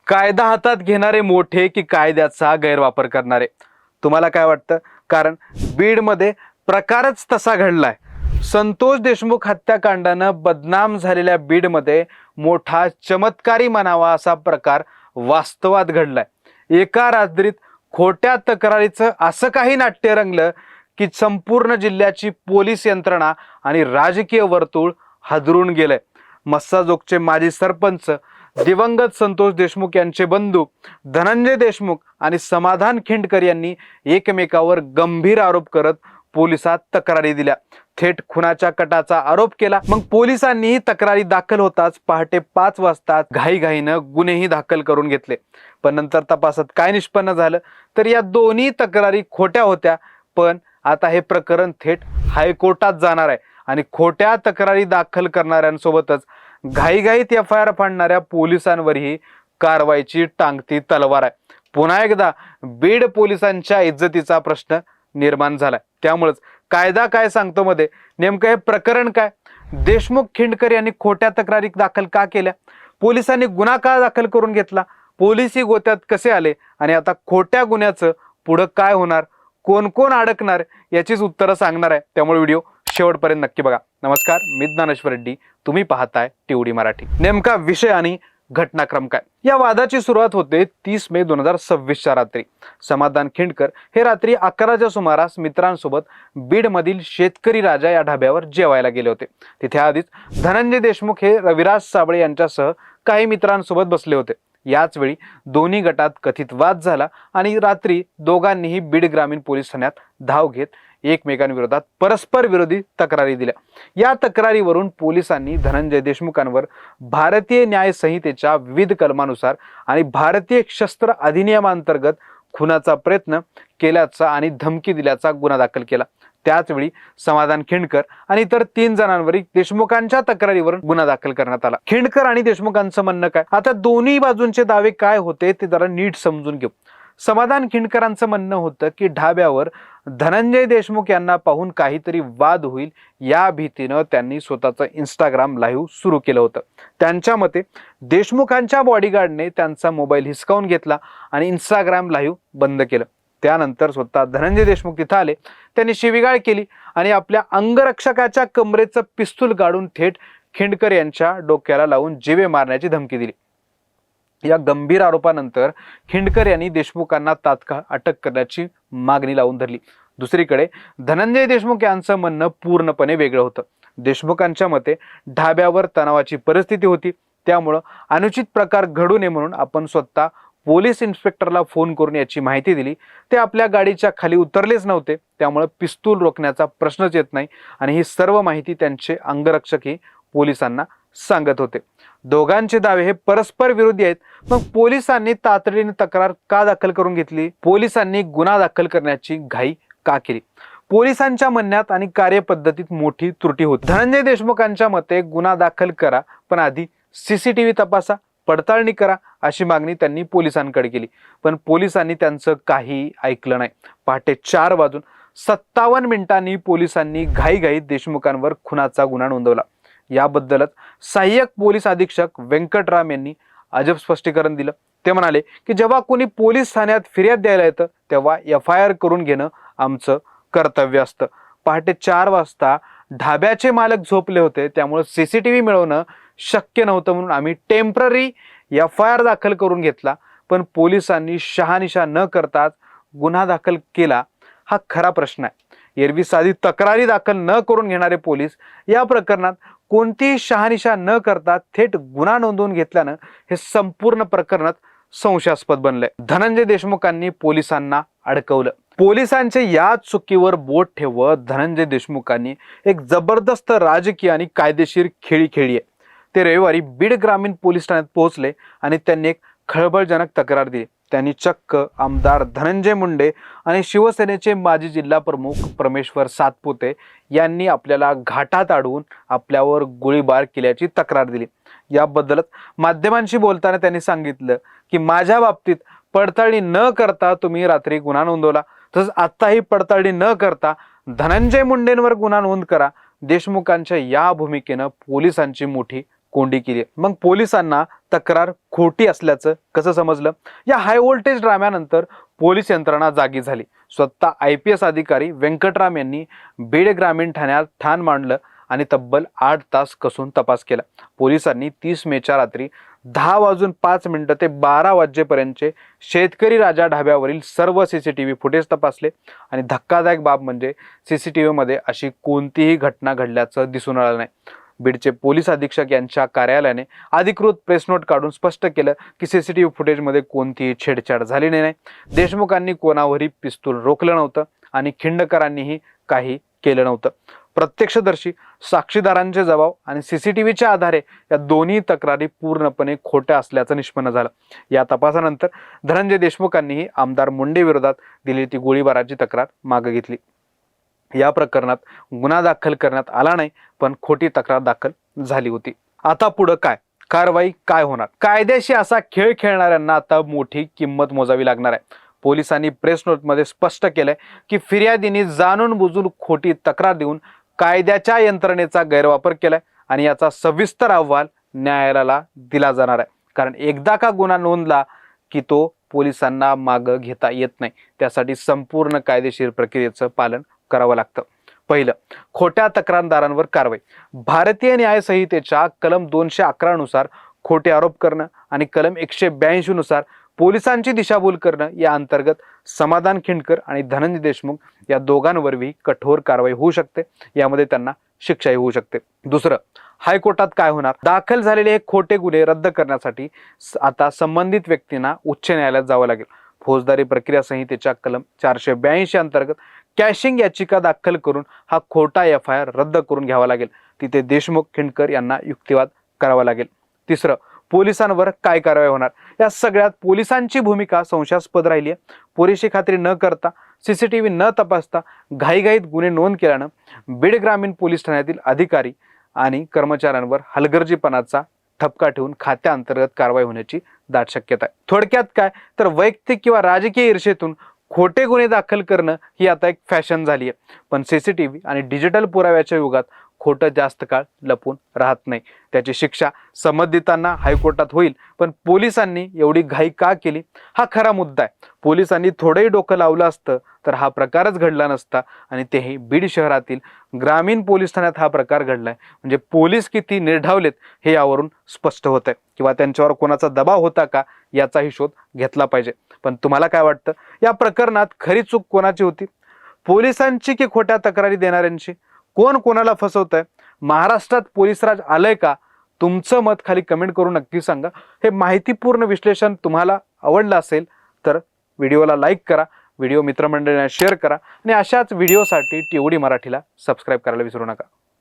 कायदा हातात घेणारे मोठे की कायद्याचा गैरवापर करणारे? तुम्हाला काय वाटतं? कारण बीडमध्ये प्रकारच तसा घडलाय. संतोष देशमुख हत्याकांडानं बदनाम झालेल्या बीडमध्ये मोठा चमत्कारी म्हणावा असा प्रकार वास्तवात घडलाय. एका रात्रीत खोट्या तक्रारीचं असं काही नाट्य रंगलं की संपूर्ण जिल्ह्याची पोलीस यंत्रणा आणि राजकीय वर्तुळ हादरून गेलंय. मस्साजोगचे माजी सरपंच दिवंगत संतोष देशमुख यांचे बंधू धनंजय देशमुख आणि समाधान खिंडकर यांनी एकमेकावर गंभीर आरोप करत पोलिसात तक्रारी दिल्या. थेट खुनाच्या कटाचा आरोप केला. मग पोलिसांनीही तक्रारी दाखल होताच पहाटे 5 वाजता घाईघाईनं गुन्हेही दाखल करून घेतले. पण नंतर तपासात काय निष्पन्न झालं तर या दोन्ही तक्रारी खोट्या होत्या. पण आता हे प्रकरण थेट हायकोर्टात जाणार आहे आणि खोट्या तक्रारी दाखल करणाऱ्यांसोबतच घाईघाईत FIR फाडणाऱ्या पोलिसांवरही कारवाईची टांगती तलवार आहे. पुन्हा एकदा बीड पोलिसांच्या इज्जतीचा प्रश्न निर्माण झालाय. त्यामुळेच कायदा काय सांगतो मध्ये नेमकं हे प्रकरण काय? देशमुख खिंडकर यांनी खोट्या तक्रारी दाखल का केल्या? पोलिसांनी गुन्हा का दाखल करून घेतला? पोलिसी गोत्यात कसे आले? आणि आता खोट्या गुन्ह्याचं पुढं काय होणार? कोण कोण अडकणार? याचीच उत्तरं सांगणार आहे. त्यामुळे व्हिडिओ शेवटपर्यंत नक्की बघा. नमस्कार, मी ज्ञानेश्वर रेड्डी, तुम्ही पाहताय TOD मराठी. नेमका विषय आणि घटनाक्रम काय? या वादाची सुरुवात होते 30 मे 2026च्या रात्री. समाधान खिंडकर हे रात्री 11च्या सुमारास मित्रांसोबत बीडमधील शेतकरी राजा या ढाब्यावर जेवायला गेले होते. तिथे आधीच धनंजय देशमुख हे रविराज साबळे यांच्यासह काही मित्रांसोबत बसले होते. याच वेळी दोन्ही गटात कथित वाद झाला आणि रात्री दोघांनीही बीड ग्रामीण पोलीस ठाण्यात धाव घेत एकमेकांविरोधात परस्पर विरोधी तक्रारी दिल्या. या तक्रारीवरून पोलिसांनी धनंजय देशमुखांवर भारतीय न्याय संहितेच्या विविध कलमानुसार आणि भारतीय शस्त्र अधिनियमांतर्गत खुनाचा प्रयत्न केल्याचा आणि धमकी दिल्याचा गुन्हा दाखल केला. त्याचवेळी समाधान खिंडकर आणि इतर 3 जणांवर देशमुखांच्या तक्रारीवरून गुन्हा दाखल करण्यात आला. खिंडकर आणि देशमुखांचं म्हणणं काय? आता दोन्ही बाजूंचे दावे काय होते ते जरा नीट समजून घेऊ. समाधान खिंडकरांचं म्हणणं होतं की ढाब्यावर धनंजय देशमुख यांना पाहून काहीतरी वाद होईल या भीतीनं त्यांनी स्वतःचं इंस्टाग्राम लाईव्ह सुरू केलं होतं. त्यांच्या मते देशमुखांच्या बॉडीगार्डने त्यांचा मोबाईल हिसकावून घेतला आणि इंस्टाग्राम लाईव्ह बंद केलं. त्यानंतर स्वतः धनंजय देशमुख तिथं आले. त्यांनी शिवीगाळ केली आणि आपल्या अंगरक्षकाच्या कमरेचं पिस्तूल काढून थेट खिंडकर यांच्या डोक्याला लावून जीवे मारण्याची धमकी दिली. या गंभीर आरोपानंतर खिंडकर यांनी देशमुखांना तात्काळ अटक करण्याची मागणी लावून धरली. दुसरीकडे धनंजय देशमुख यांचं म्हणणं पूर्णपणे वेगळं होतं. देशमुखांच्या मते ढाब्यावर तणावाची परिस्थिती होती, त्यामुळं अनुचित प्रकार घडू नये म्हणून आपण स्वतः पोलीस इन्स्पेक्टरला फोन करून याची माहिती दिली. ते आपल्या गाडीच्या खाली उतरलेच नव्हते, त्यामुळे पिस्तूल रोखण्याचा प्रश्नच येत नाही आणि ही सर्व माहिती त्यांचे अंगरक्षकही पोलिसांना सांगत होते. दोघांचे दावे हे परस्पर विरोधी आहेत. मग पोलिसांनी तातडीने तक्रार का दाखल करून घेतली? पोलिसांनी गुन्हा दाखल करण्याची घाई का केली? पोलिसांच्या म्हणण्यात आणि कार्यपद्धतीत मोठी त्रुटी होती. धनंजय देशमुखांच्या मते गुन्हा दाखल करा, पण आधी CCTV तपासा, पडताळणी करा अशी मागणी त्यांनी पोलिसांकडे केली. पण पोलिसांनी त्यांचं काही ऐकलं नाही. पहाटे 4 वाजून 57 मिनिटांनी पोलिसांनी घाईघाईत देशमुखांवर खुनाचा गुन्हा नोंदवला. याबद्दलच सहाय्यक पोलीस अधीक्षक व्यंकटराम यांनी अजब स्पष्टीकरण दिलं. ते म्हणाले की जेव्हा कोणी पोलीस ठाण्यात फिर्याद द्यायला येतं तेव्हा FIR करून घेणं आमचं कर्तव्य असतं. पहाटे 4 वाजता ढाब्याचे मालक झोपले होते, त्यामुळे CCTV मिळवणं शक्य नव्हतं म्हणून आम्ही टेम्पररी FIR दाखल करून घेतला. पण पोलिसांनी शहानिशा न करताच गुन्हा दाखल केला, हा खरा प्रश्न आहे. एरवी साधी तक्रारी दाखल न करून घेणारे पोलीस या प्रकरणात कोणतीही शहानिशा न करता थेट गुन्हा नोंदवून घेतल्यानं हे संपूर्ण प्रकरणात संशयास्पद बनलंय. धनंजय देशमुखांनी पोलिसांना अडकवलं. पोलिसांच्या या चुकीवर बोट ठेवत धनंजय देशमुखांनी एक जबरदस्त राजकीय आणि कायदेशीर खेळी खेळली आहे. ते रविवारी बीड ग्रामीण पोलीस ठाण्यात पोहोचले आणि त्यांनी एक खळबळजनक तक्रार दिली. त्यांनी चक्क आमदार धनंजय मुंडे आणि शिवसेनेचे माजी जिल्हा प्रमुख परमेश्वर सातपुते यांनी आपल्याला घाटात अडवून आपल्यावर गोळीबार केल्याची तक्रार दिली. याबद्दलच माध्यमांशी बोलताना त्यांनी सांगितलं की माझ्या बाबतीत पडताळणी न करता तुम्ही रात्री गुन्हा नोंदवला, तसंच आत्ताही पडताळणी न करता धनंजय मुंडेंवर गुन्हा नोंद करा. देशमुखांच्या या भूमिकेनं पोलिसांची मोठी कोंडी केली. मग पोलिसांना तक्रार खोटी असल्याचं कसं समजलं? या हाय व्होल्टेज ड्राम्यानंतर पोलीस यंत्रणा जागी झाली. स्वतः IPS अधिकारी व्यंकटराम यांनी बीड ग्रामीण ठाण्यात ठाण मांडलं आणि तब्बल 8 तास कसून तपास केला. पोलिसांनी 30 मेच्या रात्री 10:05 ते 12 वाजेपर्यंतचे शेतकरी राजा ढाब्यावरील सर्व CCTV फुटेज तपासले आणि धक्कादायक बाब म्हणजे CCTV मध्ये अशी कोणतीही घटना घडल्याचं दिसून आलं नाही. बीडचे पोलीस अधीक्षक यांच्या कार्यालयाने अधिकृत प्रेस नोट काढून स्पष्ट केलं की CCTV फुटेजमध्ये कोणतीही छेडछाड झालेली नाही. देशमुखांनी कोणावरही पिस्तूल रोखलं नव्हतं आणि खिंडकरांनीही काही केलं नव्हतं. प्रत्यक्षदर्शी, साक्षीदारांचे जबाब आणि CCTVच्या आधारे या दोन्ही तक्रारी पूर्णपणे खोट्या असल्याचं निष्पन्न झालं. या तपासानंतर धनंजय देशमुखांनीही आमदार मुंडे विरोधात दिलेली ती गोळीबाराची तक्रार मागे घेतली. या प्रकरणात गुन्हा दाखल करण्यात आला नाही, पण खोटी तक्रार दाखल झाली होती. आता पुढे काय कारवाई काय होणार? कायद्याशी असा खेळ खेळणाऱ्यांना आता मोठी किंमत मोजावी लागणार आहे. पोलिसांनी प्रेस नोटमध्ये स्पष्ट केलंय की फिर्यादींनी जाणून बुजून खोटी तक्रार देऊन कायद्याच्या यंत्रणेचा गैरवापर केलाय आणि याचा सविस्तर अहवाल न्यायालयाला दिला जाणार आहे. कारण एकदा का गुन्हा नोंदला की तो पोलिसांना मागं घेता येत नाही. त्यासाठी संपूर्ण कायदेशीर प्रक्रियेचं पालन करावं लागतं. पहिलं, खोट्या तक्रारदारांवर कारवाई. भारतीय न्याय संहितेच्या कलम 211 नुसार खोटे आरोप करणं आणि कलम 182 नुसार पोलिसांची दिशाभूल करणं या अंतर्गत समाधान खिंडकर आणि धनंजय देशमुख या दोघांवरही कठोर कारवाई होऊ शकते. यामध्ये त्यांना शिक्षाही होऊ शकते. दुसरं, हायकोर्टात काय होणार? दाखल झालेले हे खोटे गुन्हे रद्द करण्यासाठी आता संबंधित व्यक्तींना उच्च न्यायालयात जावं लागेल. फौजदारी प्रक्रिया संहितेच्या कलम 482 अंतर्गत कॅशिंग याचिका दाखल करून हा खोटा FIR रद्द करून घ्यावा लागेल. तिथे देशमुख, खिंडकर यांना युक्तिवाद करावा लागेल. तिसरं, पोलिसांवर काय कारवाई होणार? या सगळ्यात पोलिसांची भूमिका संशयास्पद राहिली आहे. पुरेशी खात्री न करता, CCTV न तपासता घाईघाईत गुन्हे नोंद केल्यानं बीड ग्रामीण पोलीस ठाण्यातील अधिकारी आणि कर्मचाऱ्यांवर हलगर्जीपणाचा ठपका ठेवून खात्याअंतर्गत कारवाई होण्याची दाट शक्यता आहे. थोडक्यात काय तर वैयक्तिक किंवा राजकीय ईर्षेतून खोटे गुन्हे दाखल करणं ही आता एक फॅशन झाली आहे. पण CCTV आणि डिजिटल पुराव्याच्या युगात खोटं जास्त काळ लपून राहत नाही. त्याची शिक्षा संबंधितांना हायकोर्टात होईल. पण पोलिसांनी एवढी घाई का केली हा खरा मुद्दा आहे. पोलिसांनी थोडंही डोकं लावलं असतं तर हा प्रकारच घडला नसता आणि तेही बीड शहरातील ग्रामीण पोलीस ठाण्यात हा प्रकार घडलाय. म्हणजे पोलीस किती निर्ढावलेत हे यावरून स्पष्ट होत आहे. किंवा त्यांच्यावर कोणाचा दबाव होता का याचाही शोध घेतला पाहिजे. पण तुम्हाला काय वाटतं, या प्रकरणात खरी चूक कोणाची होती? पोलिसांची की खोट्या तक्रारी देणाऱ्यांची? कोण कोणाला फसवतंय? महाराष्ट्रात पोलीस राज आलंय का? तुमचं मत खाली कमेंट करून नक्की सांगा. हे माहितीपूर्ण विश्लेषण तुम्हाला आवडलं असेल तर व्हिडिओला लाईक करा, व्हिडिओ मित्रमंडळींना शेअर करा आणि अशाच व्हिडिओसाठी TOD मराठीला सबस्क्राईब करायला विसरू नका.